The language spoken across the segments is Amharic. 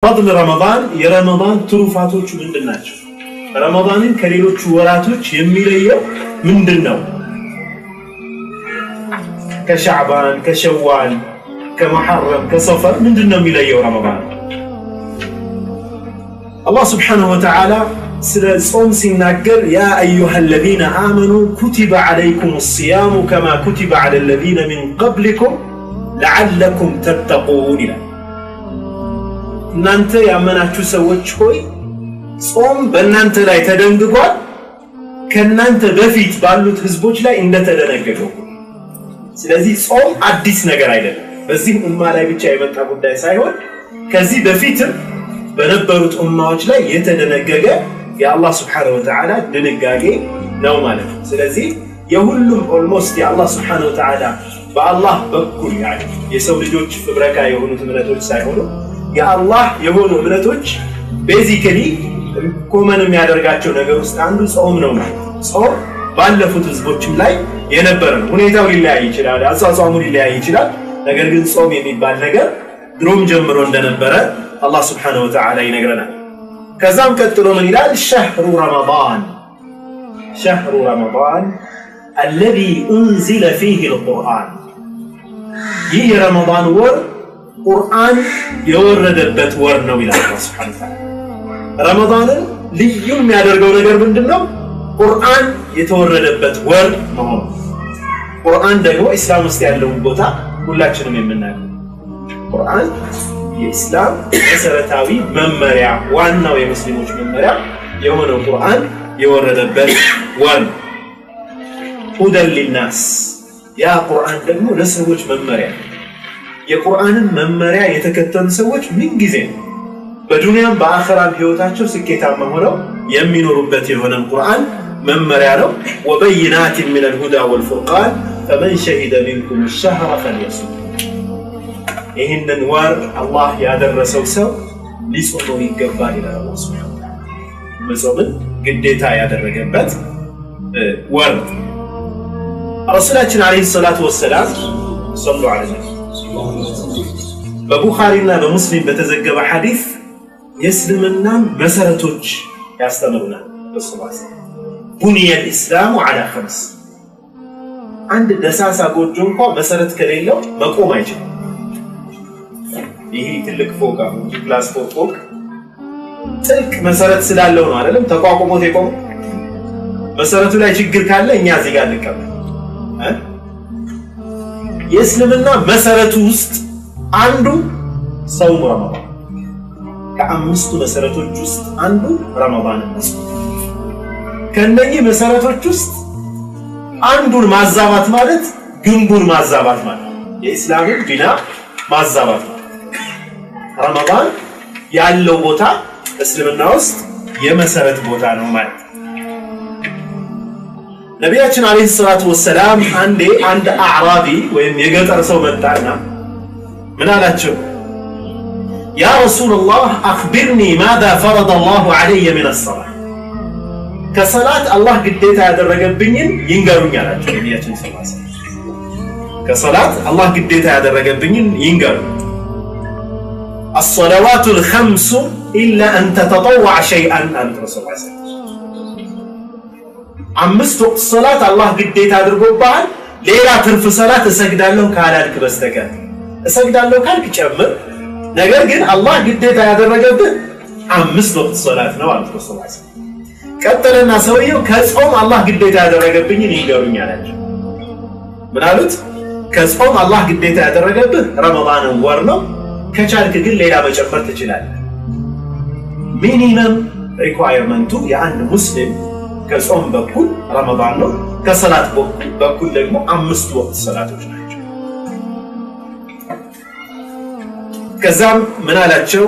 فضل رمضان يا رمضان تروفاتوچ ምንድናቸው ረመዳንን ከሌሎች ወራቶች የሚለየው ምንድነው ከሻዕባን ከሸዋል ከመሐረም ከሰፈር ምንድነው የሚለየው ረመዳን الله سبحانه وتعالى ስለ ጾም ሲናገር يا ايها الذين امنوا كتب عليكم الصيام كما كتب على الذين من قبلكم لعلكم تتقون እናንተ ያመናችሁ ሰዎች ሆይ ጾም በእናንተ ላይ ተደንግጓል ከናንተ በፊት ባሉት ህዝቦች ላይ እንደተደነገገው ስለዚህ ጾም አዲስ ነገር አይደለም በዚህ ኡማ ላይ ብቻ የመጣ ጉዳይ ሳይሆን ከዚህ በፊት በነበሩት ኡማዎች ላይ የተደነገገ የአላህ Subhanahu Wa Ta'ala ድንጋጌ ነው ማለት ነው ስለዚህ የሁሉም ኦልሞስት የአላህ Subhanahu Wa Ta'ala በአላህ በኩል ያለ የሰው ልጆች ፍብረካ የሆኑት እምነቶች ሳይሆኑ የአላህ የሆኑ እምነቶች ቤዚካሊ ኮመን የሚያደርጋቸው ነገር ውስጥ አንዱ ጾም ነው ማለት ጾም ባለፉት ህዝቦችም ላይ የነበረ ሁኔታው ሊለያይ ይችላል አጻጻሙ ሊለያይ ይችላል ነገር ግን ጾም የሚባል ነገር ድሮም ጀምሮ እንደነበረ አላህ Subhanahu Wa Ta'ala ይነግረናል ከዛም ቀጥሎ ምን ይላል شهر رمضان الذي انزل فيه القرآن ይህ ረመዳን ወር ቁርአን የወረደበት ወር ነው ይላል አላህ Subhanahu Wa Ta'ala ረመዳንን ልዩ የሚያደርገው ነገር ምንድነው ቁርአን የተወረደበት ወር ነው ቁርአን ደግሞ እስላም ውስጥ ያለው ቦታ ሁላችንም የምናውቀው ቁርአን የእስላም መሰረታዊ መመሪያ ዋናው የሙስሊሞች መመሪያ የሆነው ቁርአን የወረደበት ወር ሁደል للناس ያ ቁርአን ደግሞ ለሰዎች መመሪያ የቁርአንን መመሪያ የተከተሉ ሰዎች ምን ጊዜ በዱንያም በአኺራም ህይወታቸው ስኬታማ ሆነው የሚኖሩበት የሆነ ቁርአን መመሪያ ነው وبينات من الهدى والفرقان فمن شهد منكم الشهر فليصم ይሄንን ወር አላህ ያደረሰው ሰው ሊጾመው ይገባል ይላል አላህ Subhanahu Wa Ta'ala መጾምን ግዴታ ያደረገበት ወር ረሱላችን አለይሂ ሰላቱ ወሰለም ሰለላሁ ዐለይሂ ወሰለም በቡኻሪና በሙስሊም በተዘገበ ሐዲስ የእስልምና መሰረቶች ያስተምሩናል በሱባስ ቡንየ الاسلام على خمس አንድ ደሳሳ ጎጆ እንኳን መሰረት ከሌለው መቆም አይችልም ይሄ ትልቅ ፎቅ ነው ክላስ ፎቅ ጥልቅ መሰረት ስላለው ነው አይደለም ተቋቁሞት የቆመው መሰረቱ ላይ ችግር ካለ እኛ እዚህ ጋር እንቀበል የእስልምና መሰረቱ ውስጥ አንዱ ጾም ረመዳን ከአምስቱ መሰረቶች ውስጥ አንዱ ረመዳን ነው ከነኚህ መሰረቶች ውስጥ አንዱን ማዛባት ማለት ግንቡን ማዛባት ማለት የእስላምን ቢና ማዛባት ረመዳን ያለው ቦታ እስልምና ውስጥ የመሰረት ቦታ ነው ማለት ነብያችን አለይሂ ሰላቱ ወሰለም አንድ አዕራቢ ወይም የገጠር ሰው መጣና ምን አላቸው يا رسول الله اخبرني ماذا فرض الله علي من الصلاه كصلاه الله ግዴታ ያደረገብኝን ይንገሩኝ አላቸው ነብያችን ሰለላሁ ዐለይሂ ወሰለም ከصلاه الله ግዴታ ያደረገብኝን ይንገሩኝ الصلوات الخمس الا ان تتطوع شيئا انت رسول الله صلى الله عليه وسلم አምስት ወቅት ሶላት አላህ ግዴታ አድርጎባል ሌላ ትርፍ ሶላት እሰግዳለሁ ካላልክ በስተቀር እሰግዳለሁ ካልክ ጨምር ነገር ግን አላህ ግዴታ ያደረገብህ አምስት ወቅት ሶላት ነው አልኩ ሶላት ቀጠለና ሰውየው ከጾም አላህ ግዴታ ያደረገብኝ ይገሩኝ አላቸው ምን አሉት ከጾም አላህ ግዴታ ያደረገብህ ረመዳን ወር ነው ከቻልክ ግን ሌላ መጨመር ትችላለህ ሚኒመም ሪኳየርመንቱ የአንድ ሙስሊም ከጾም በኩል ረመዳን ነው ከሰላት በኩል ደግሞ አምስት ወቅት ሰላቶች ናቸው ከዛም ምን አላቸው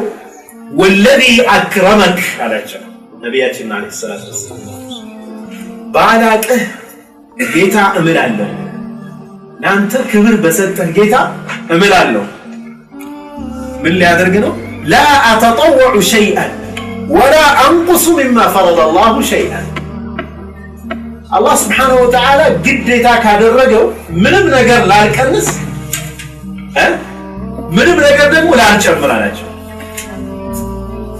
والذي اكرمك አላቸው ነብያችን አለይሂ ሰላቱ ወሰለም ባላቀህ ጌታ እምላለሁ ናንተ ክብር በሰጠህ ጌታ እምላለሁ ምን ሊያደርግ ነው لا اتطوع شيئا ولا انقص مما فرض الله شيئا الله سبحانه وتعالى ግዴታ ካደረገው ምንም ነገር ላልቀንስ ምንም ነገር ደግሞ ላልጨምር አላቸው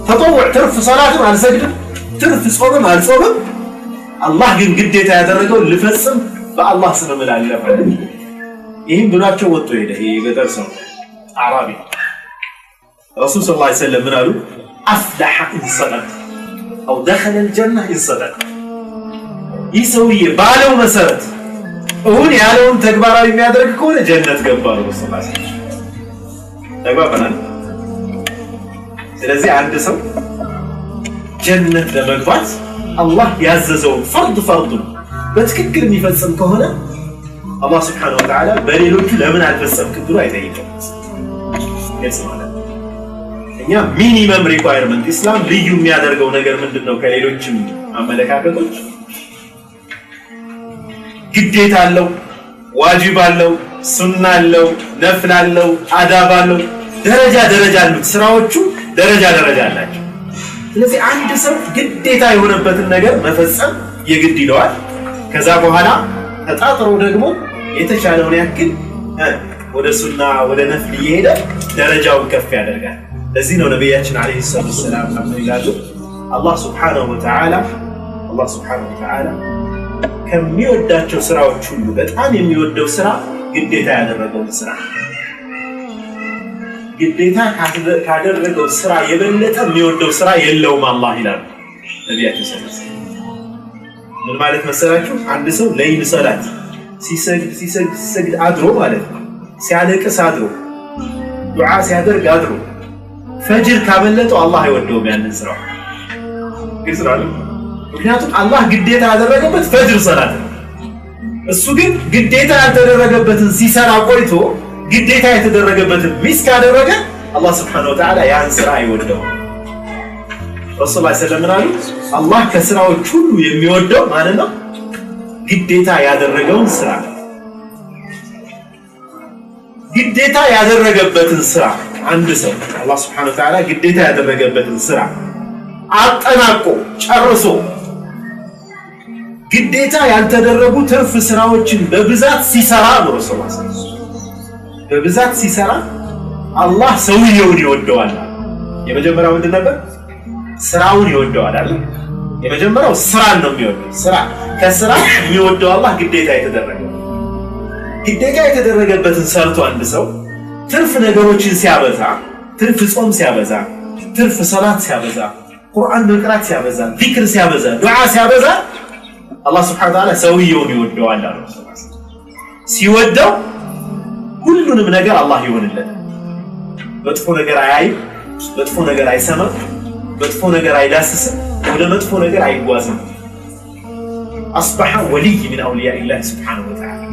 ተጠውዕ ትርፍ ሰላትም አልሰግድም ትርፍ ጾምም አልጾምም አላህ ግን ግዴታ ያደረገው ልፈጽም በአላህ ስም እላለሁ ይህም ብሏቸው ወጥቶ ሄደ የገጠር ሰው አራቢ رسول صلى الله عليه وسلم قالوا أفلح إن صدق أو دخل الجنة إن صدق يسوي بالو مسرت هون يعلم تكبر ما يدرك كون جنة كبار رسول الله صلى الله عليه وسلم تكبرنا ስለዚህ አንድ ሰው ጀነት ለመግባት አላህ ያዘዘው ፈርድ በትክክል የሚፈጽም ከሆነ አላህ Subhanahu Wa Ta'ala በሌሎቹ ለምን አልፈጸምክም ብሎ አይጠይቅም ይስማል እኛ ሚኒመም ሪኳየርመንት ኢስላም ልዩ የሚያደርገው ነገር ምንድነው ከሌሎችም አመለካከቶች ግዴታ አለው ዋጅብ አለው ሱና አለው ነፍል አለው አዳብ አለው ደረጃ አሉት ስራዎቹ ደረጃ አላቸው ስለዚህ አንድ ሰው ግዴታ የሆነበትን ነገር መፈጸም የግድ ይለዋል ከዛ በኋላ ተጣጥሮ ደግሞ የተቻለውን ያክል ወደ ሱና ወደ ነፍል ይሄደ ደረጃውን ከፍ ያደርጋል ለዚህ ነው ነብያችን አለይሂ ሰላም ይላሉ አላህ Subhanahu Wa Ta'ala ከሚወዳቸው ስራዎች ሁሉ በጣም የሚወደው ስራ ግዴታ ያደረገው ስራ ግዴታ ካደረገው ስራ የበለጠ የሚወደው ስራ የለውም አላህ ይላል ነብያችን ሰለላሁ ዐለይሂ ወሰለም ምን ማለት መሰላችሁ አንድ ሰው ለይል ሰላት ሲሰግድ አድሮ ማለት ነው ሲያለቅስ አድሮ ዱዓ ሲያደርግ አድሮ ፈጅር ካበለጠው አላህ አይወደውም ያንን ስራ ይስራል ምክንያቱም አላህ ግዴታ ያደረገበት ፈጅር ሰላት ነው እሱ ግን ግዴታ ያልተደረገበትን ሲሰራ ቆይቶ ግዴታ የተደረገበትን ሚስ ካደረገ አላህ Subhanahu Wa Ta'ala ያን ስራ አይወደውም ረሱል ሰለላሁ ዐለይሂ ወሰለም አላህ ከስራዎች ሁሉ የሚወደው ማለት ነው ግዴታ ያደረገውን ስራ ግዴታ ያደረገበትን ስራ አንድ ሰው አላህ Subhanahu Wa Ta'ala ግዴታ ያደረገበትን ስራ አጠናቆ ጨርሶ ግዴታ ያልተደረጉ ትርፍ ስራዎችን በብዛት ሲሰራ ነው ረሱል በብዛት ሲሰራ አላህ ሰውየውን ይወደዋል የመጀመሪያው ምንድን ነበር ስራውን ይወደዋል አይደል የመጀመሪያው ስራን ነው የሚወደው ስራ ከስራ የሚወደው አላህ ግዴታ የተደረገበትን ሰርቶ አንድ ሰው ትርፍ ነገሮችን ሲያበዛ ትርፍ ጾም ሲያበዛ ትርፍ ሰላት ሲያበዛ ቁርአን መቅራት ሲያበዛ ዚክር ሲያበዛ ዱዓ ሲያበዛ አላህ Subhanahu Wa Ta'ala ሰውየውን ይወደዋል አለ ሲወደው ሁሉንም ነገር አላህ ይሆንለት መጥፎ ነገር አያይም መጥፎ ነገር አይሰማም መጥፎ ነገር አይዳስስም ወደ መጥፎ ነገር አይጓዝም أصبح ولي من أولياء الله سبحانه وتعالى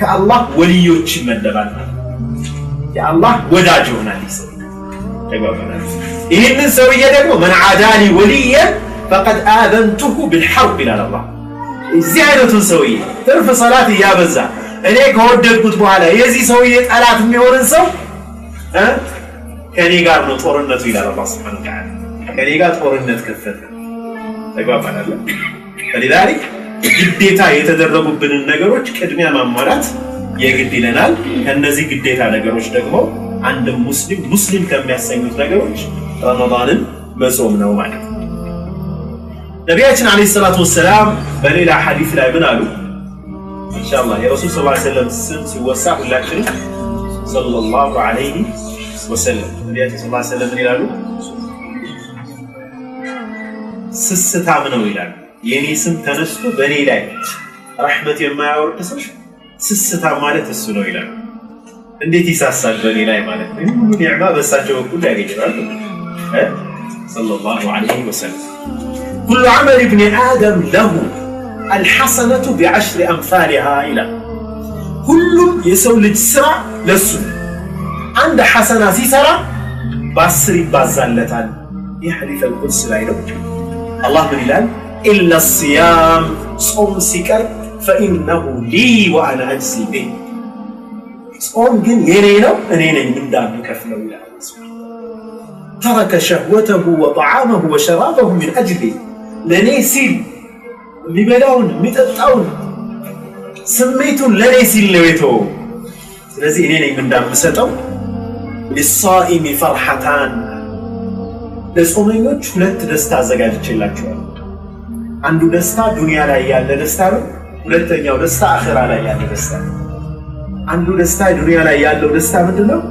كالله وليوች ይመደባል የአላህ ወዳጅ ሆናል ተጓጓናል ይሄንን ሰውዬ ደግሞ من عادى لي وليا فقد آذنته بالحرب إلى الله እዚህ አይነቱን ሰውዬ ትርፍ ሰላት ያበዛ እኔ ከወደድኩት በኋላ የዚህ ሰውዬ ጠላት የሚሆንን ሰው ከኔ ጋር ነው ጦርነቱ ይላል አላህ Subhanahu Wa Ta'ala ከኔ ጋር ጦርነት ከፈተ ተጓጓናል ለذلك ግዴታ የተደረጉብንን ነገሮች ቅድሚያ ማሟላት የግድ ይለናል ከነዚህ ግዴታ ነገሮች ደግሞ አንድ ሙስሊም ከሚያሰኙት ነገሮች ረመዳንን መጾም ነው ማለት ነው ነብያችን አለይሂ ሰላቱ ወሰለም በሌላ ሐዲስ ላይ ምን አሉ ኢንሻአላህ የረሱል ሰለላሁ ዐለይሂ ወሰለም ስም ሲወሳ ሁላችንም ሰለላሁ ዐለይሂ ወሰለም ነብያችን ሰለላሁ ዐለይሂ ወሰለም ይላሉ ስስታም ነው ይላሉ የኔ ስም ተነስቶ በኔ ላይ ረህመት የማያወርድ ሰው ስስታም ማለት እሱ ነው ይላሉ እንዴት ይሳሳል በኔ ላይ ማለት ነው ሁሉ ኒዕማ በሳቸው በኩል ያገኛሉ ሰለላሁ ዐለይሂ ወሰለም كل عمل ابن آدم له الحسنة بعشر أمثالها إلى كل يسول السرع لسه عند حسنة سيسرع باسري بازالتان يحدث القدس لا يلوج الله من الآن إلا الصيام صوم سكر فإنه لي وأنا أجزي به صوم جن يرينه أنين من دام كفله إلى ترك شهوته وطعامه وشرابه من أجله لني سيل لبلاون متطاون سميتون لني سيل لويتو ስለዚህ እኔ ነኝ ምንዳም መሰጠው للصائم فرحتان ለጾመኞች ሁለት ደስታ አዘጋጅቼላችኋል አንዱ ደስታ ዱንያ ላይ ያለ ደስታ ነው ሁለተኛው ደስታ አኺራ ላይ ያለ ደስታ ነው አንዱ ደስታ ዱንያ ላይ ያለው ደስታ ምንድነው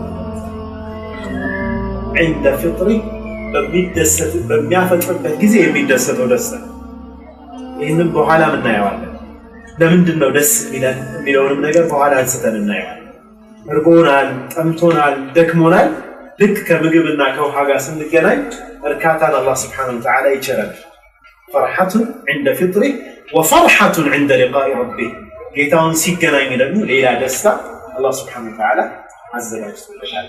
عند فطري በሚደሰት በሚያፈጥርበት ጊዜ የሚደሰተው ደስታ ይሄንን በኋላ ምን እናየዋለን ለምንድነው ደስ የሚለውንም ነገር በኋላ አንስተን እናየዋለን እርቦናል ጠምቶናል ደክሞናል ልክ ከምግብና ከውሃ ጋር ስንገናኝ እርካታን አላህ Subhanahu Wa Ta'ala ይቸራል فرحة عند فطره وفرحة عند لقاء ربه ጌታውን ሲገናኝ ደግሞ ሌላ ደስታ አላህ Subhanahu Wa Ta'ala አዘጋጅቶለታል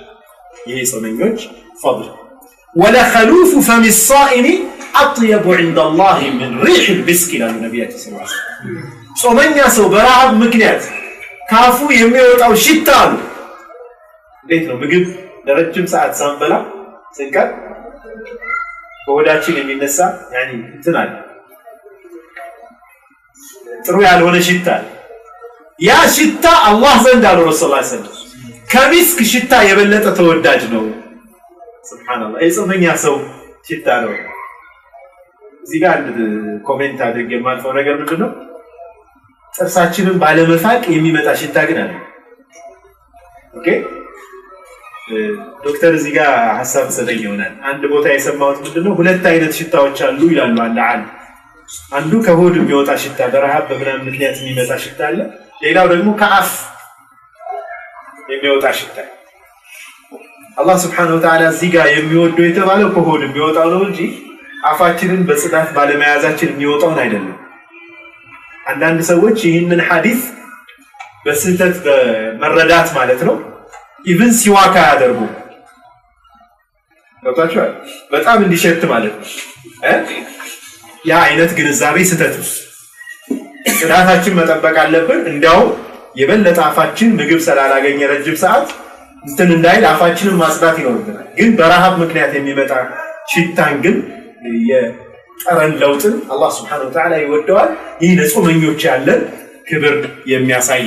ይሄ ጾመኞች فضل ولا خلوف فم الصائم اطيب عند الله من ريح المسك للنبي صلى الله عليه وسلم ጾመኛ ሰው በረሃብ ምክንያት ካፉ የሚወጣው ሽታ ነው እንዴት ነው ምግብ ለረጅም ሰዓት ሳንበላ ስንቀር ወዳችን የሚነሳ ያኒ እንትናል ጥሩ ያልሆነ ሽታ ያ ሽታ አላህ ዘንድ አለ ረሱላህ ሰለላሁ ዐለይሂ ወሰለም ከሚስክ ሽታ የበለጠ ተወዳጅ ነው ሱብሃንአላህ የጾመኛ ሰው ሽታ ነው እዚህ ጋር አንድ ኮሜንት አድርጌ የማልፈው ነገር ምንድነው ጥርሳችንን ባለመፋቅ የሚመጣ ሽታ ግን አለ ኦኬ ዶክተር እዚህ ጋር ሐሳብ ሰጠኝ ይሆናል አንድ ቦታ የሰማሁት ምንድነው ሁለት አይነት ሽታዎች አሉ ይላሉ አንዱ ከሆድ የሚወጣ ሽታ በረሃብ በምናምን ምክንያት የሚመጣ ሽታ አለ ሌላው ደግሞ ከአፍ የሚወጣ ሽታ አላህ Subhanahu Wa Ta'ala እዚህ ጋር የሚወደው የተባለው ከሆድ የሚወጣው ነው እንጂ አፋችንን በጽዳት ባለመያዛችን የሚወጣው አይደለም አንዳንድ ሰዎች ይህንን ሐዲስ በስህተት በመረዳት ማለት ነው ኢቭን ሲዋካ ያደርጉ ወጣቸው በጣም እንዲሸት ማለት ነው ያ አይነት ግንዛቤ ስህተት ነው ጽዳታችን መጠበቅ አለብን እንዲያው የበለጠ አፋችን ምግብ ስላላገኘ ረጅም ሰዓት እንትን እንዳይል አፋችንን ማጽዳት ይኖርብናል ግን በረሃብ ምክንያት የሚመጣ ሽታን ግን የጠረን ለውጥን አላህ Subhanahu Wa Ta'ala ይወደዋል ይህ ለጾመኞች ያለን ክብር የሚያሳይ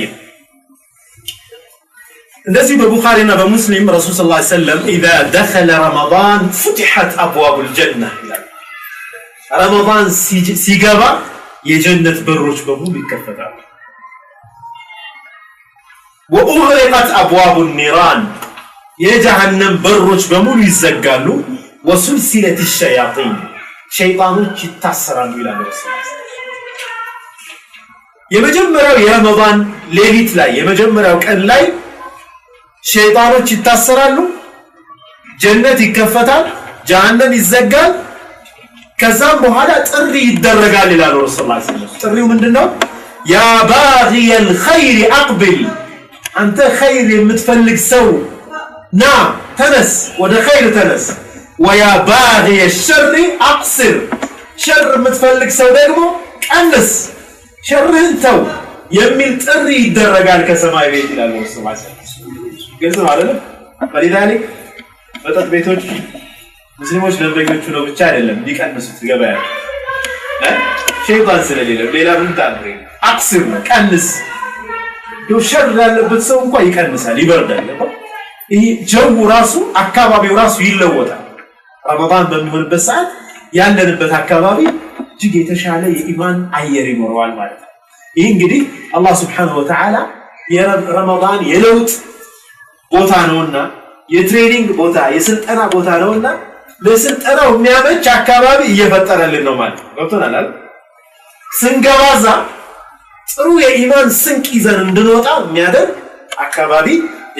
እንደዚህ በቡኻሪና በሙስሊም ረሱል ሰለላሁ ዐለይሂ ወሰለም اذا دخل رمضان فتحت ابواب الجنه رمضان ሲገባ የጀነት በሮች በሙሉ ይከፈታሉ واغلقت ابواب النيران የጀሃነም በሮች በሙሉ ይዘጋሉ وسلسله الشياطين ሸይጣኖች ይታሰራሉ ይላል ረሱል የመጀመሪያው የረመዳን ሌሊት ላይ የመጀመሪያው ቀን ላይ ሸይጣኖች ይታሰራሉ ጀነት ይከፈታል ጀሃነም ይዘጋል ከዛም በኋላ ጥሪ ይደረጋል ይላል ረሱል ጥሪው ምንድነው ያ ባغي الخير اقبل አንተ ኸይር የምትፈልግ ሰው ና ተነስ ወደ ኸይር ተነስ ويا باغي الشر اقصر شر የምትፈልግ ሰው ደግሞ ቀንስ ሸርህን ተው የሚል ጥሪ ይደረጋል ከሰማይ ቤት ይላል ረሱል ግልጽ ማለት ነው فلذلك መጠጥ ቤቶች ሙስሊሞች ደንበኞቹ ነው ብቻ አይደለም ሊቀንሱት ገበያ ሸይጣን ስለሌለ ሌላ ምን ታድርግ አክስር ቀንስ ሸር ያለበት ሰው እንኳን ይቀንሳል ይበርዳል ይሄ ጀው ራሱ አካባቢው ራሱ ይለወጣል ረመዳን በሚሆንበት ሰዓት ያለንበት አካባቢ እጅግ የተሻለ የኢማን አየር ይኖረዋል ማለት ነው ይህ እንግዲህ አላህ Subhanahu Wa Ta'ala የረመዳን የለውጥ ቦታ ነውና የትሬኒንግ ቦታ የስልጠና ቦታ ነውና ለስልጠናው የሚያመች አካባቢ እየፈጠረልን ነው ማለት ነው ገብቶናል አይደል ስንገባዛ ጥሩ የኢማን ስንቅ ይዘን እንድንወጣ የሚያደርግ አካባቢ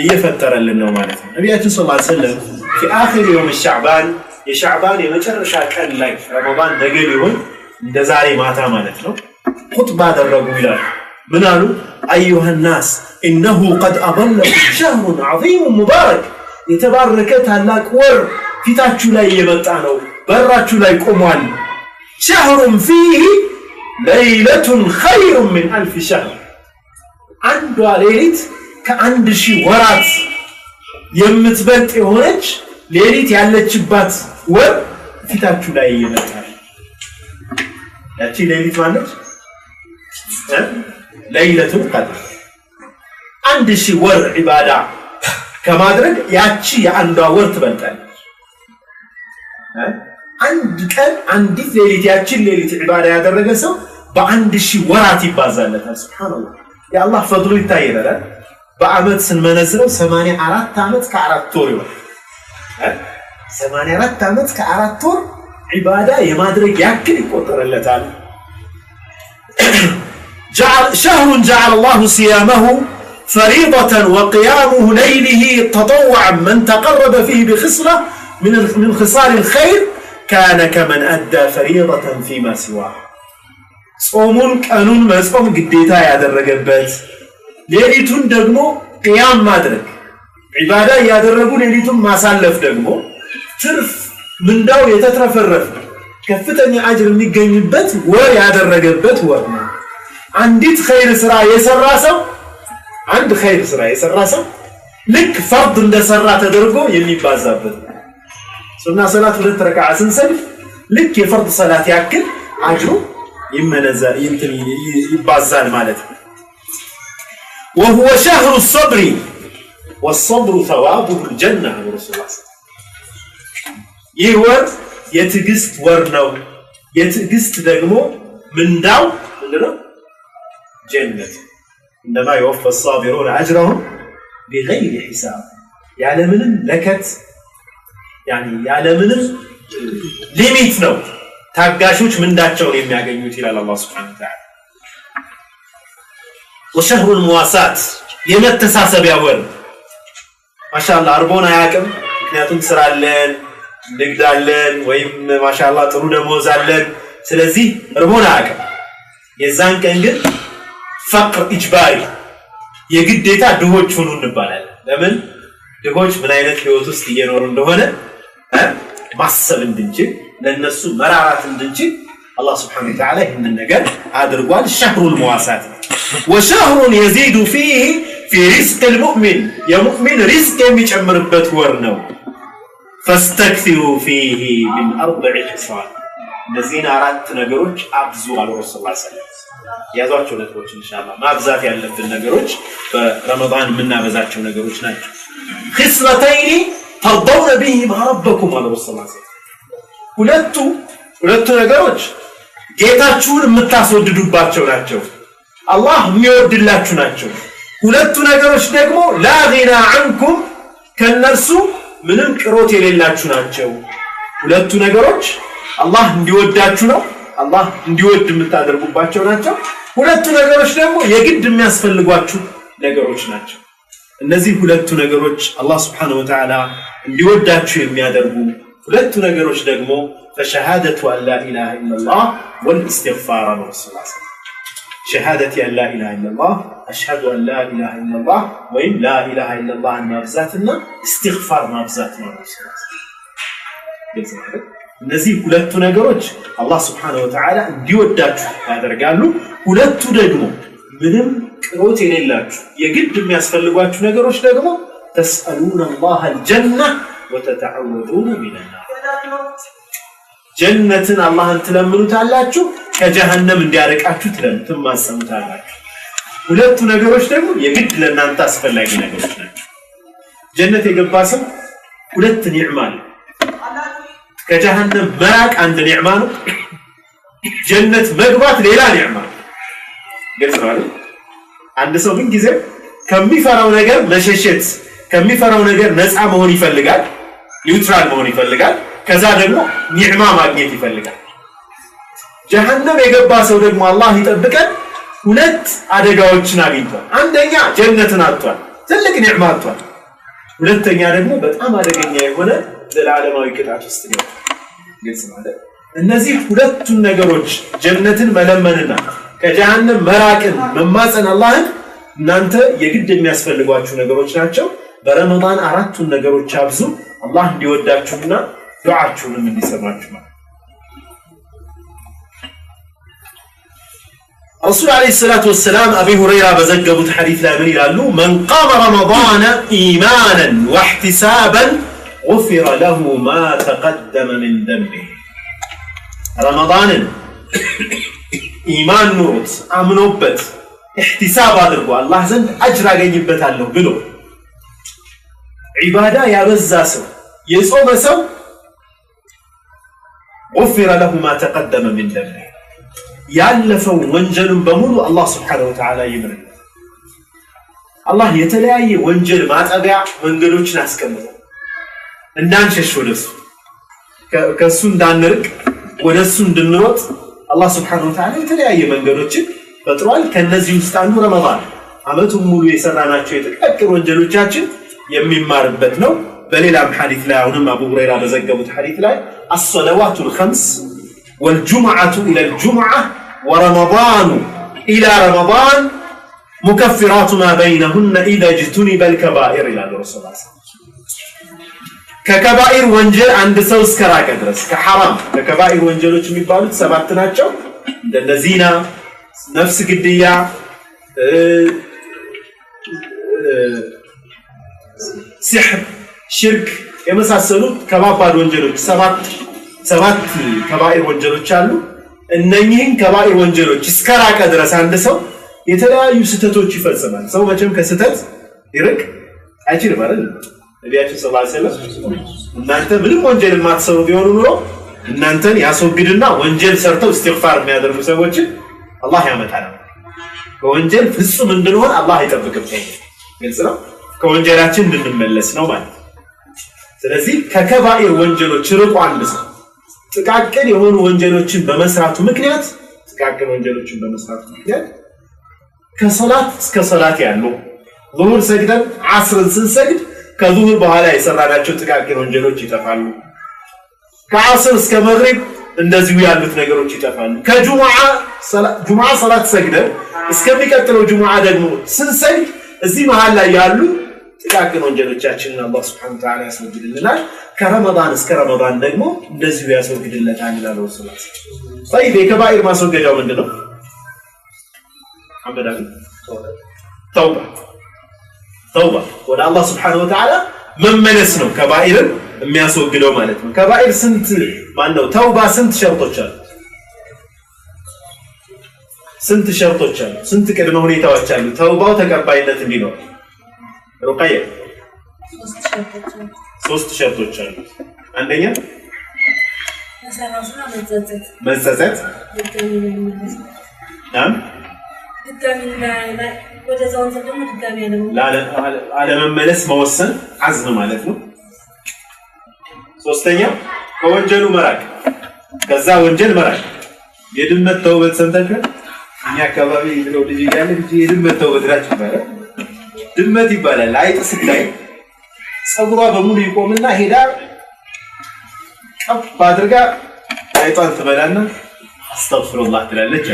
እየፈጠረልን ነው ማለት ነው ነብያችን ሰለላሁ ዐለይሂ ወሰለም في اخر يوم الشعبان የሻዕባን የመጨረሻ ቀን ላይ ረመዳን ነገ ሊሆን እንደዛሬ ማታ ማለት ነው ኹጥባ አደረጉ ይላል ምን አሉ ايها الناس انه قد اضلكم شهر عظيم مبارك የተባረከ ታላቅ ወር ፊታችሁ ላይ የመጣ ነው በራችሁ ላይ ቆሟል شهر فيه ليلة خير من 1000 شهر አንዷ ሌሊት ከአንድ ሺህ ወራት የምትበልጥ የሆነች ሌሊት ያለችባት ወር ፊታችሁ ላይ ይመጣል ያቺ ሌሊት ማለት ለይለቱል ቀድር አንድ ሺህ ወር ኢባዳ ከማድረግ ያቺ የአንዷ ወር ትበልጣለች አንድ ቀን አንዲት ሌሊት ያችን ሌሊት ዒባዳ ያደረገ ሰው በ1000 ወራት ይባዛለታል ሱብሃንአላህ የአላህ ፈድሉ ይታየናል በአመት ስንመነዝረው 84 አመት ከ4 ወር ይሆናል 84 አመት ከ4 ወር ዒባዳ የማድረግ ያክል ይቆጠርለታል شهر جعل الله صيامه فريضة وقيامه ليله تطوعا من تقرب فيه بخصلة من خصال الخير كان كمن أدى فريضة فيما سواه صومون كانون مصوم قديتا ያደረገበት ሌሊቱን ደግሞ قيام ማድረግ ዒባዳ ያደረጉ ሌሊቱን ማሳለፍ ደግሞ ትርፍ ምንዳው የተትረፈረፈ ከፍተኛ አጅር የሚገኝበት ወር ያደረገበት ወር ነው አንዲት ኸይር ስራ የሰራ ሰው አንድ ኸይር ስራ የሰራ ሰው ልክ ፈርድ እንደሰራ ተደርጎ የሚባዛበት ሱና ሰላት 2 ረካዓ ስንሰግድ ልክ የፈርድ ሰላት ያክል አጅሩ ይባዛል ማለት ነው وهو شهر الصبر والصبر ثوابه الجنة رسول الله ይወር የትግስት ወር ነው የትግስት ደግሞ ምንዳው ምንድነው جنة عندما يوفى الصابرون أجرهم بغير حساب يعلمن لكت يعني يعلمن ليميت نو ታጋሾች ምንዳቸውን የሚያገኙት ይላል አላህ Subhanahu Wa Ta'ala وشهر المواساة የመተሳሰቢያ ወር ማሻአላህ አርቦና ያቀም ምክንያቱም ስራለን ንግዳለን ወይም ማሻአላህ ጥሩ ደሞዝ አለን ስለዚህ አርቦና ያቀም የዛን ቀን ግን فقر اجباري የግዴታ ድሆች ሆኑ እንባላለን ለምን ድሆች ምን አይነት ህይወት ውስጥ እየኖሩ እንደሆነ ማሰብ እንድንችል ለነሱ መራራት እንድንችል الله سبحانه وتعالى ይህንን ነገር አድርጓል شهر المواساة وشهر يزيد فيه في رزق المؤمن የሙእሚን ሪዝቅ የሚጨምርበት ወር ነው فاستكثروا فيه من 4 خصال እነዚህን 4 ነገሮች አብዙ አለ ረሱላህ ሰለላሁ ዐለይሂ ወሰለም ያዟቸው ነጥቦች ኢንሻአላህ ማብዛት ያለብን ነገሮች በረመዳን ምናበዛቸው ነገሮች ናቸው خصلتين ترضون بهما ربكم على رسول الله ሁለቱ ነገሮች ጌታችሁን የምታስወድዱባቸው ናቸው አላህ የሚወድላችሁ ናቸው ሁለቱ ነገሮች ደግሞ لا غنى عنكم ከነርሱ ምንም ቅሮት የሌላችሁ ናቸው ሁለቱ ነገሮች አላህ እንዲወዳችሁ ነው አላህ እንዲወድ የምታደርጉባቸው ናቸው ሁለቱ ነገሮች ደግሞ የግድ የሚያስፈልጓችሁ ነገሮች ናቸው እነዚህ ሁለቱ ነገሮች አላህ Subhanahu Wa Ta'ala እንዲወዳችሁ የሚያደርጉ ሁለቱ ነገሮች ደግሞ فشهادة أن لا إله إلا الله والاستغفار رسول الله شهادة أن لا إله إلا الله أشهد أن لا إله إلا الله وإن لا إله إلا الله ما بذاتنا استغفار ما بذاتنا رسول الله እነዚህ ሁለቱ ነገሮች አላህ Subhanahu Wa Ta'ala እንዲወዳችሁ ያደርጋሉ ሁለቱ ደግሞ ምንም ቅሮት የሌላችሁ የግድ የሚያስፈልጓችሁ ነገሮች ደግሞ تسألون الله الجنة وتتعوذون من النار ጀነትን አላህን ትለምኑታላችሁ ከጀሃነም እንዲያርቃችሁ ትማጸኑታላችሁ ሁለቱ ነገሮች ደግሞ የግድ ለእናንተ አስፈላጊ ነገሮች ናቸው ጀነት የገባ ሰው ሁለት ኒዕማ ነው ከጀሃነም መራቅ አንድ ኒዕማ ነው ጀነት መግባት ሌላ ኒዕማ ነው ገጽራል አንድ ሰው ምን ጊዜ ከሚፈራው ነገር መሸሸት ከሚፈራው ነገር ነፃ መሆን ይፈልጋል ኒውትራል መሆን ይፈልጋል ከዛ ደግሞ ኒዕማ ማግኘት ይፈልጋል ጀሃነም የገባ ሰው ደግሞ አላህ ይጠብቀን ሁለት አደጋዎችን አግኝቷል አንደኛ ጀነትን አጥቷል ትልቅ ኒዕማ አጥቷል ሁለተኛ ደግሞ በጣም አደገኛ የሆነ ዘላለማዊ ቅጣት ውስጥ ነው ግልጽ ማለት እነዚህ ሁለቱ ነገሮች ጀነትን መለመንና ከጀሃነም መራቅን መማፀን አላህን እናንተ የግድ የሚያስፈልጓችሁ ነገሮች ናቸው በረመዳን አራቱን ነገሮች አብዙ አላህ እንዲወዳችሁና ዱዓችሁንም እንዲሰማችሁ ማለት رسول عليه الصلاة والسلام أبي هريرة بزجبت حديث لا من يقال من قام رمضان إيمانا واحتسابا غفر له ما تقدم من ذنبه رمضان إيمان نوت أمنوبت احتساب أدركوا الله زند أجر أجيبت له بلو عبادة يا بزاسو يصوم سو غفر له ما تقدم من ذنبه ያለፈው ወንጀሉን በሙሉ አላህ Subhanahu Wa Ta'ala ይምራል አላህ የተለያየ ወንጀል ማጠቢያ መንገዶችን አስቀምጧል እንዳንሸሽ ወደሱ ከሱ እንዳንርቅ ወደሱ እንድንሮጥ አላህ Subhanahu Wa Ta'ala የተለያየ መንገዶችን ፈጥሯል ከነዚህ ውስጥ አንዱ ረመዳን አመቱን ሙሉ የሰራናቸው የተቀቀሩ ወንጀሎቻችን የሚማርበት ነው በሌላም ሐዲስ ላይ አሁንም አቡ ሁረይራ በዘገቡት ሐዲስ ላይ الصلوات الخمس والجمعة إلى الجمعة ورمضان إلى رمضان مكفرات ما بينهن إذا اجتنب الكبائر إلى الرسول صلى الله عليه وسلم ككبائر ወንጀል አንድ ሰው እስከራቀ ድረስ ከሐራም ከከባኢር ወንጀሎች የሚባሉት ሰባት ናቸው እንደ ዚና ነፍስ ግድያ ሲህር ሽርክ የመሳሰሉት ከባባድ ወንጀሎች ሰባት ከባኢር ወንጀሎች አሉ እነኚህን ከባኢር ወንጀሎች እስከራቀ ድረስ አንድ ሰው የተለያዩ ስተቶች ይፈጽማል ሰው መቼም ከስተት ይርቅ አይችልም አይደል ነብያችን ሰለላሁ ዐለይሂ ወሰለም እናንተ ምንም ወንጀል የማትሰሩ ቢሆኑ ኑሮ እናንተን ያስወግድና ወንጀል ሰርተው ኢስቲግፋር የሚያደርጉ ሰዎችን አላህ ያመጣል ከወንጀል ፍጹም እንድንሆን አላህ ይጠብቅብን ግልጽ ነው ከወንጀላችን እንድንመለስ ነው ማለት ስለዚህ ከከባኢር ወንጀሎች ርቆ አንድ ሰው ጥቃቅን የሆኑ ወንጀሎችን በመስራቱ ምክንያት ከሶላት እስከ ሶላት ያለው ዙሁር ሰግደን ዓስርን ስንሰግድ ከዙሁር በኋላ የሰራናቸው ጥቃቅን ወንጀሎች ይጠፋሉ ከዓስር እስከ መግሪብ እንደዚሁ ያሉት ነገሮች ይጠፋሉ ከጁሙዓ ሶላት ሰግደን እስከሚቀጥለው ጁሙዓ ደግሞ ስንሰግድ እዚህ መሃል ላይ ያሉ ጥቃቅን ወንጀሎቻችንን አላህ Subhanahu Wa Ta'ala ያስወግድልናል ከረመዳን እስከ ረመዳን ደግሞ እንደዚሁ ያስወግድልናል ይላል ረሱል طيب የከባኢር ማስወገጃው ምንድነው አበዳን ተውባ ወደ አላህ Subhanahu Wa Ta'ala መመለስ ነው ከባኢርን የሚያስወግደው ማለት ነው ከባኢር ስንት ማነው ተውባ ስንት ሸርጦች አሉ ስንት ቅድመ ሁኔታዎች አሉ ተውባው ተቀባይነት እንዲኖር ሩቀየ ሶስት ሸርጦች አሉ አንደኛ መጸጸት አለመመለስ መወሰን አዝም ማለት ነው ሶስተኛ ከወንጀሉ መራቅ ከዛ ወንጀል መራቅ የድመት ተውበት ሰምታችሁ እኛ አካባቢ ነው ልጅ ያለ ልጅ የድመት ተውበት ራች ይባላል ድመት ይባላል አይጥ ስታይ ጸጉሯ በሙሉ ይቆምና ሄዳ ቀፍ አድርጋ አይጧን ትበላና አስተግፍሩላህ ትላለች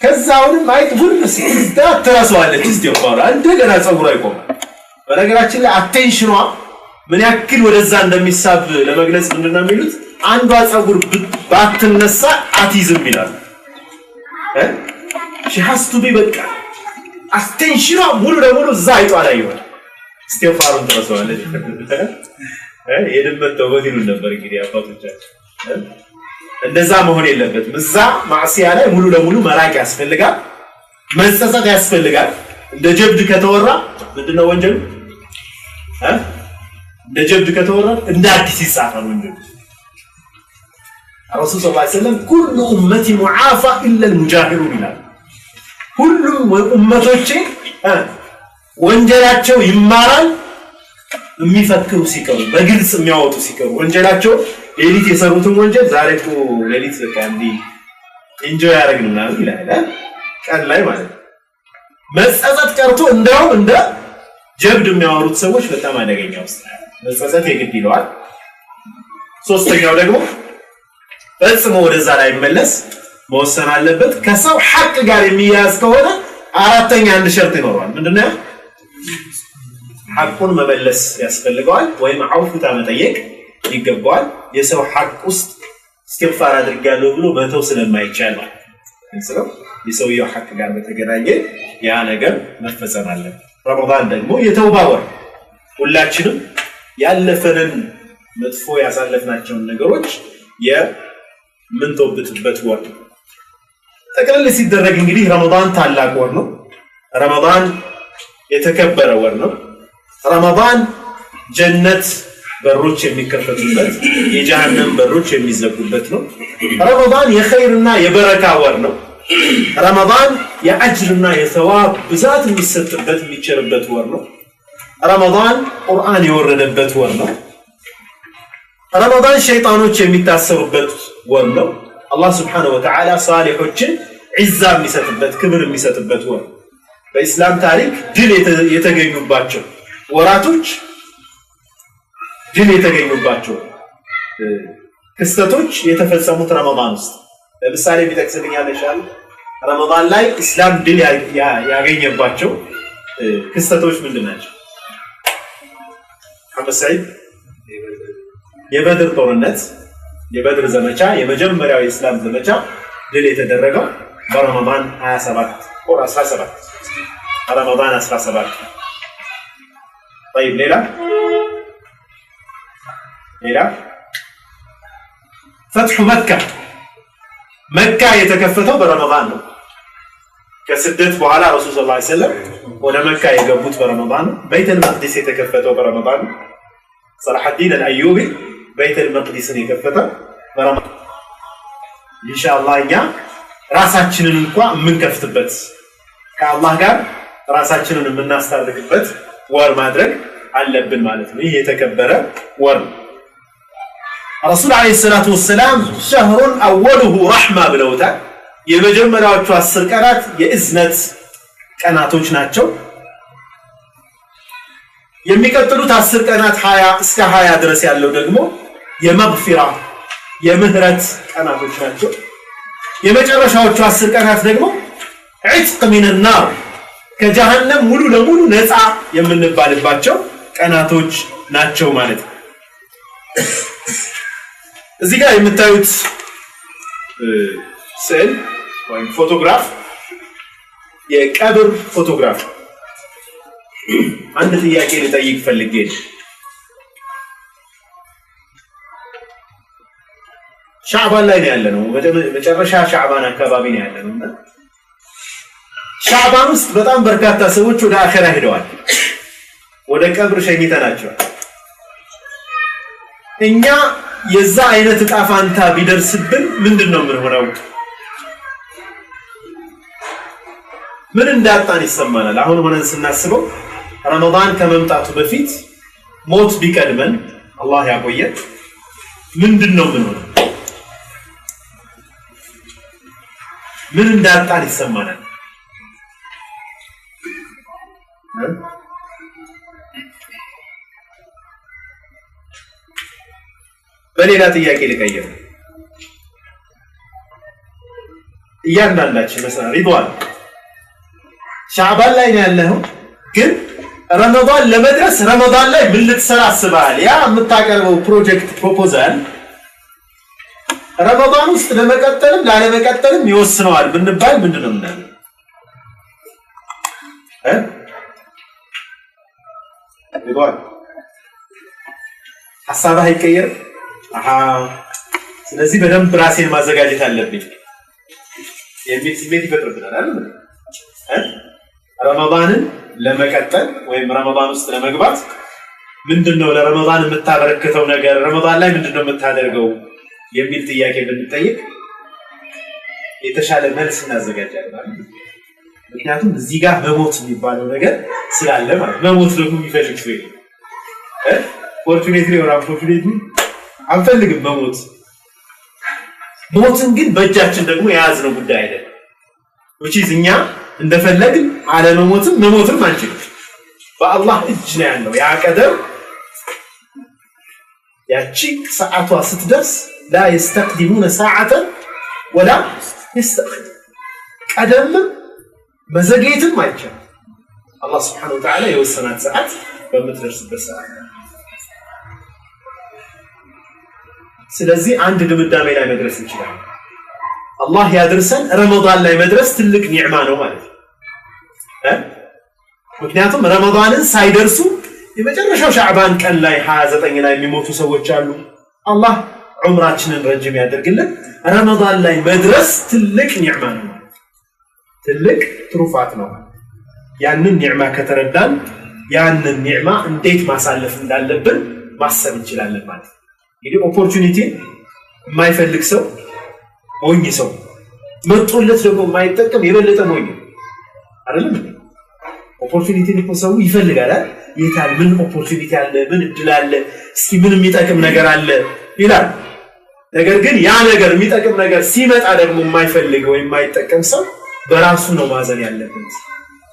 ከዛውንም አይጥ ሁሉ ሲስታ ተራሷለች እስቲግፋር እንደገና ጸጉሯ ይቆማል በነገራችን ላይ አቴንሽኗ ምን ያክል ወደዛ እንደሚሳብ ለመግለጽ ምንድነው የሚሉት አንዷ ጸጉር ባትነሳ አቲዝም ይላል she has to be በቃ አቴንሽኗ ሙሉ ለሙሉ እዛ አይጧ ላይ ይሆናል እስቲግፋሩን ተራሷለች የድመት ተውበት ይሉ ነበር እንግዲህ አባቶቻችን እንደዛ መሆን የለበትም እዛ ማዕሲያ ላይ ሙሉ ለሙሉ መራቅ ያስፈልጋል መጸጸት ያስፈልጋል እንደ ጀብድ ከተወራ ምንድነው ወንጀሉ እንደ ጀብድ ከተወራ እንደ አዲስ ይጻፋል ወንጀሉ ረሱል ሰለላሁ ዐለይሂ ወሰለም ኩሉ ኡመቲ ሙዓፋ ኢላ المجاهرون ይላል ሁሉም ኡመቶቼ ወንጀላቸው ይማራል የሚፈክሩ ሲቀሩ በግልጽ የሚያወጡ ሲቀሩ ወንጀላቸው ሌሊት የሰሩትን ወንጀል ዛሬ እኮ ሌሊት በቃ እንዲ ኢንጆይ ያደርግልናል ይላል ቀን ላይ ማለት መጸጸት ቀርቶ እንደውም እንደ ጀብድ የሚያወሩት ሰዎች በጣም አደገኛ ውስጥ መጸጸት የግድ ይለዋል ሶስተኛው ደግሞ ፈጽሞ ወደዛ ላይ መለስ መወሰን አለበት ከሰው ሐቅ ጋር የሚያዝ ከሆነ አራተኛ አንድ ሸርጥ ይኖራል ምንድነው ሐቁን መመለስ ያስፈልገዋል ወይም አውፍታ መጠየቅ ይገባዋል የሰው ሐቅ ውስጥ ኢስቲግፋር አድርጋለሁ ብሎ መተው ስለማይቻል ነው የሰውየው ሐቅ ጋር በተገናኘ ያ ነገር መፈጸም አለበት ረመዳን ደግሞ የተውባ ወር ሁላችንም ያለፈንን መጥፎ ያሳለፍናቸውን ነገሮች የምንተውበትበት ወር ጠቅለል ሲደረግ እንግዲህ ረመዳን ታላቅ ወር ነው ረመዳን የተከበረ ወር ነው ረመዳን ጀነት በሮች የሚከፈቱበት የጀሃነም በሮች የሚዘጉበት ነው ረመዳን የኸይርና የበረካ ወር ነው ረመዳን የአጅርና የሰዋብ ብዛት የሚሰጥበት የሚቸርበት ወር ነው ረመዳን ቁርአን የወረደበት ወር ነው ረመዳን ሸይጣኖች የሚታሰሩበት ወር ነው አላህ Subhanahu Wa Ta'ala ሳሊሖችን ዒዛ የሚሰጥበት ክብር የሚሰጥበት ወር በእስላም ታሪክ ድል የተገኙባቸው ወራቶች ድል የተገኙባቸው ክስተቶች የተፈጸሙት ረመዳን ውስጥ ለምሳሌ ቢጠቅስልኝ ያለሻል ረመዳን ላይ እስላም ድል ያገኘባቸው ክስተቶች ምንድናቸው አባ ሰዒድ የበድር ጦርነት የበድር ዘመቻ የመጀመሪያው የእስላም ዘመቻ ድል የተደረገው በረመዳን 27 ወር 17 ረመዳን 17 طيب ሌላ فتح መካ የተከፈተው በረመዳን ነው ከስደት በኋላ ረሱል ሰለላሁ ዐለይሂ ወሰለም ወደ መካ የገቡት በረመዳን ነው በይተል መቅዲስ የተከፈተው በረመዳን ነው صلاح الدين الايوبي በይተል መቅዲስን የከፈተው በረመዳን ኢንሻአላህ እኛ ራሳችንን እንኳን የምንከፍትበት ከአላህ ጋር ራሳችንን የምናስታርቅበት ወር ማድረግ አለብን ማለት ነው ይሄ የተከበረ ወር ረሱል አለይሂ ሰላቱ ወሰለም ሸህሩን አወሉሁ ረህማ ብለውታል የመጀመሪያዎቹ 10 ቀናት የእዝነት ቀናቶች ናቸው የሚቀጥሉት 10 ቀናት 20 እስከ 20 ድረስ ያለው ደግሞ የመግፊራ የምህረት ቀናቶች ናቸው የመጨረሻዎቹ 10 ቀናት ደግሞ ዒትቅ ሚን النار ከጀሃነም ሙሉ ለሙሉ ነፃ የምንባልባቸው ቀናቶች ናቸው ማለት ነው እዚህ ጋር የምታዩት ስዕል ወይ ፎቶግራፍ የቀብር ፎቶግራፍ አንድ ጥያቄ ልጠይቅ ፈልጌ ሻዕባን ላይ ነው ያለነው መጨረሻ ሻዕባን አካባቢ ነው ያለነውና ሻዕባን ውስጥ በጣም በርካታ ሰዎች ወደ አኺራ ሄደዋል ወደ ቀብር ሸኝተናቸዋል እኛ የዛ አይነት ጣፋንታ ቢደርስብን ምንድነው የምንሆነው ምን እንዳጣን ይሰማናል አሁን ሆነን ስናስበው ረመዳን ከመምጣቱ በፊት ሞት ቢቀድመን አላህ ያቆየን ምንድነው የምንሆነው ምን እንዳጣን ይሰማናል በሌላ ጥያቄ ልቀየር እያንዳንዳችን mesela ሪድዋን ሻዕባን ላይ ነው ያለው ግን ረመዳን ለመድረስ ረመዳን ላይ ምን ልትሰራ አስበሃል ያ የምታቀርበው ፕሮጀክት ፕሮፖዛል ረመዳን ውስጥ ለመቀጠልም ላለመቀጠልም ይወስነዋል ብንባል ምንድነው ምናምን ሪድዋን ሐሳብህ አይቀየር ስለዚህ በደንብ ራሴን ማዘጋጀት አለብኝ የሚል ስሜት ይፈጥርብናል አይደል ረመዳንን ለመቀጠል ወይም ረመዳን ውስጥ ለመግባት ምንድነው ለረመዳን የምታበረክተው ነገር ረመዳን ላይ ምንድነው የምታደርገው የሚል ጥያቄ ብንጠይቅ የተሻለ መልስ እናዘጋጃለን ምክንያቱም እዚህ ጋር መሞት የሚባለው ነገር ስላለ ማለት መሞት ደግሞ የሚፈልግ ሰው ፎርቹኔትሊ or unfortunately አንፈልግም ሞትን ግን በእጃችን ደግሞ የያዝነው ጉዳይ አይደለም which is እኛ እንደፈለግን መሞትም አንችልም በአላህ እጅ ነው ያለው ያ ቀደር ያቺ ሰዓቷ ስትደርስ لا يستقدمون ساعة ولا يستأخر ቀደም መዘግየትም አይቻልም አላህ Subhanahu Wa Ta'ala የወሰናት ሰዓት በመድረስበት ሰዓት ስለዚህ አንድ ድምዳሜ ላይ መድረስ ይችላል አላህ ያድርሰን ረመዳን ላይ መድረስ ትልቅ ኒዕማ ነው ማለት ነው ምክንያቱም ረመዳንን ሳይደርሱ የመጨረሻው ሻዕባን ቀን ላይ 29 ላይ የሚሞቱ ሰዎች አሉ አላህ ዑምራችንን ረጅም ያደርግልን ረመዳን ላይ መድረስ ትልቅ ኒዕማ ነው ትልቅ ትሩፋት ነው ያንን ኒዕማ ከተረዳን ያንን ኒዕማ እንዴት ማሳለፍ እንዳለብን ማሰብ እንችላለን ማለት ነው እንግዲህ ኦፖርቹኒቲ የማይፈልግ ሰው ሞኝ ሰው መጥቶለት ደግሞ የማይጠቀም የበለጠ ሞኝ አይደለም ኦፖርቹኒቲ እኮ ሰው ይፈልጋል ይታል ምን ኦፖርቹኒቲ አለ ምን እድል አለ እስኪ ምን የሚጠቅም ነገር አለ ይላል ነገር ግን ያ ነገር የሚጠቅም ነገር ሲመጣ ደግሞ የማይፈልግ ወይ የማይጠቀም ሰው በራሱ ነው ማዘን ያለበት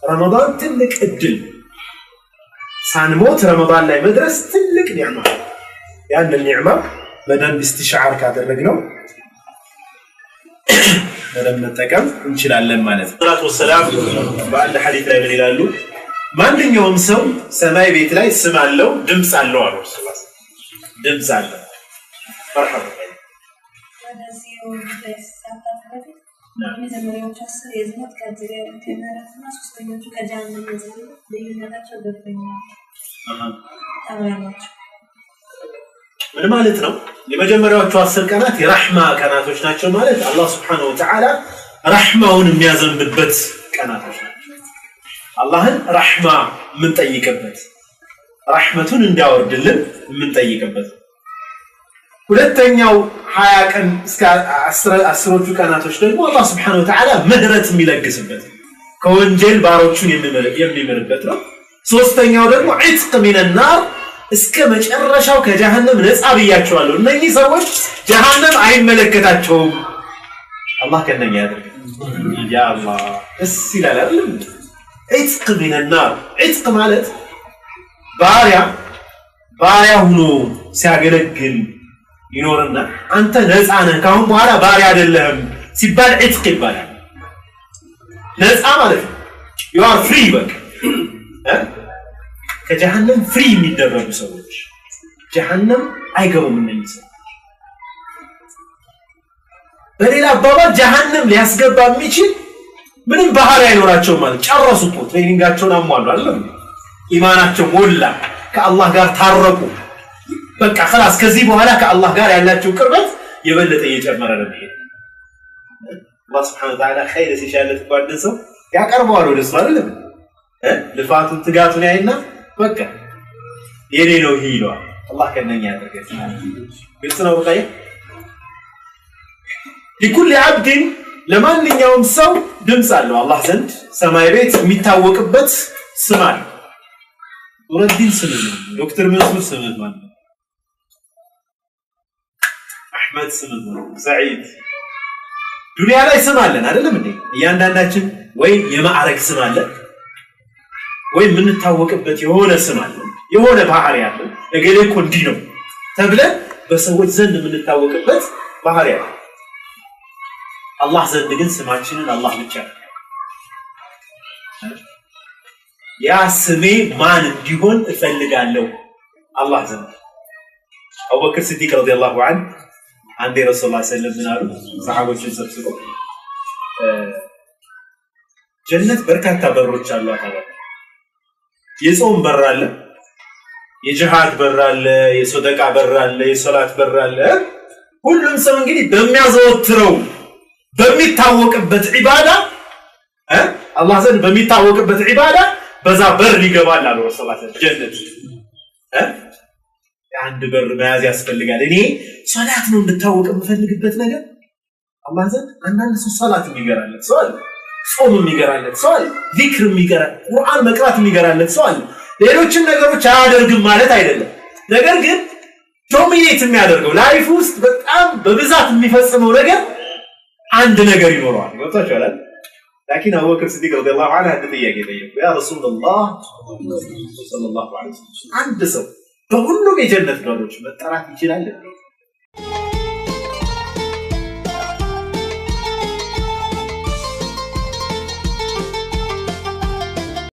ረመዳን ትልቅ እድል ሳንሞት ረመዳን ላይ መድረስ ትልቅ ኒዕማ ያን ኒዕማ በደንብ استشعار ካደረግነው በደንብ መጠቀም እንችላለን ማለት ነው ሰላቱ ወሰላም በአንድ ሐዲስ ላይ ምን ይላሉ ማንኛውም ሰው ሰማይ ቤት ላይ ስም አለው ድምጽ አለው አሉ ድምጽ አለው مرحبا ምን ማለት ነው የመጀመሪያዎቹ 10 ቀናት የራህማ ቀናቶች ናቸው ማለት አላህ Subhanahu Wa Ta'ala ረህማውን የሚያዘንብበት ቀናቶች ናቸው አላህን ረህማ ምን ጠይቀበት ረህመቱን እንዲያወርድልን ምን ጠይቀበት ሁለተኛው 20 ቀን እስከ 10ዎቹ ቀናቶች ደግሞ አላህ Subhanahu Wa Ta'ala ምህረት የሚለግስበት ከወንጀል ባሮቹን የሚምርበት ነው ሶስተኛው ደግሞ ዒትቅ ሚን النار እስከ መጨረሻው ከጀሃነም ነፃ ብያቸዋለሁ እነኚህ ሰዎች ጀሃነም አይመለከታቸውም አላህ ከነኛ ያድርግ ያ አላህ እስይላል አይደል ዒትቅ ሚን النار ዒትቅ ማለት ባሪያ ሆኖ ሲያገለግል ይኖርና አንተ ነፃ ነህ ካሁን በኋላ ባሪያ አይደለህም ሲባል ዒትቅ ይባላል ነፃ ማለት you are free በቃ ከጀሃነም ፍሪ የሚደረጉ ሰዎች ጀሃነም አይገቡም እነዚህ ሰዎች በሌላ አባባል ጀሃነም ሊያስገባ የሚችል ምንም ባህሪ አይኖራቸውም ማለት ጨረሱ እኮ ትሬኒንጋቸውን አሟሉ አይደል ኢማናቸው ሞላ ከአላህ ጋር ታረቁ በቃ خلاص ከዚህ በኋላ ከአላህ ጋር ያላቸው ቅርበት የበለጠ እየጨመረ ነው ይሄ አላህ Subhanahu Wa Ta'ala ኸይር ሲሻለት ጓደሰው ያቀርበዋል ወደ እሱ አይደል ልፋቱን ትጋቱን ያይና በቃ የኔ ነው ይሏል አላህ ከነኛ ያደርጋል ግልጽ ነው በቃ ለኩል عبد ለማንኛውም ሰው ድምጽ አለው አላህ ዘንድ ሰማይ ቤት የሚታወቅበት ስም አለ ኑረዲን ስም ነው ዶክተር መንሱር ስም ነው አህመድ ስም ነው ሰዒድ ዱንያ ላይ ስም አለን አይደለም እንዴ እያንዳንዳችን ወይ የማዕረግ ስም አለ ወይ ምን ታወቅበት የሆነ ስም አለ የሆነ ባህሪ አለ እገሌ እኮ እንዲህ ነው ተብለን በሰዎች ዘንድ ምን ታወቅበት ባህሪ አለ አላህ ዘንድ ግን ስማችንን አላህ ብቻ ያ ስሜ ማን እንዲሆን እፈልጋለሁ አላህ ዘንድ አቡበክር ሲዲቅ ረዲየላሁ ዐንሁ አንዴ ረሱላህ ሰለላሁ ዐለይሂ ወሰለም ሰሃቦችን ሰብስበው ጀነት በርካታ በሮች አሏት አለ የጾም በር አለ የጂሃድ በር አለ የሰደቃ በር አለ የሶላት በር አለ ሁሉም ሰው እንግዲህ በሚያዘወትረው በሚታወቅበት ዒባዳ አላህ ዘንድ በሚታወቅበት ዒባዳ በዛ በር ይገባል አሉ ረሱላህ ጀነት አንድ በር መያዝ ያስፈልጋል እኔ ሶላት ነው እንድታወቅ የምፈልግበት ነገር አላህ ዘንድ አንዳንድ ሰው ሶላት የሚገራለት ሰው አለ ጾም የሚገራለት ሰው አለ ዚክር የሚገራ ቁርአን መቅራት የሚገራለት ሰው አለ ሌሎችን ነገሮች አያደርግም ማለት አይደለም ነገር ግን ዶሚኔት የሚያደርገው ላይፍ ውስጥ በጣም በብዛት የሚፈጽመው ነገር አንድ ነገር ይኖረዋል ወጣቻለ لكن ابو بكر الصديق رضي الله عنه هذا ጥያቄ ጠየቁ ያ رسول الله صلى الله عليه وسلم አንድ ሰው በሁሉም የጀነት በሮች መጠራት ይችላል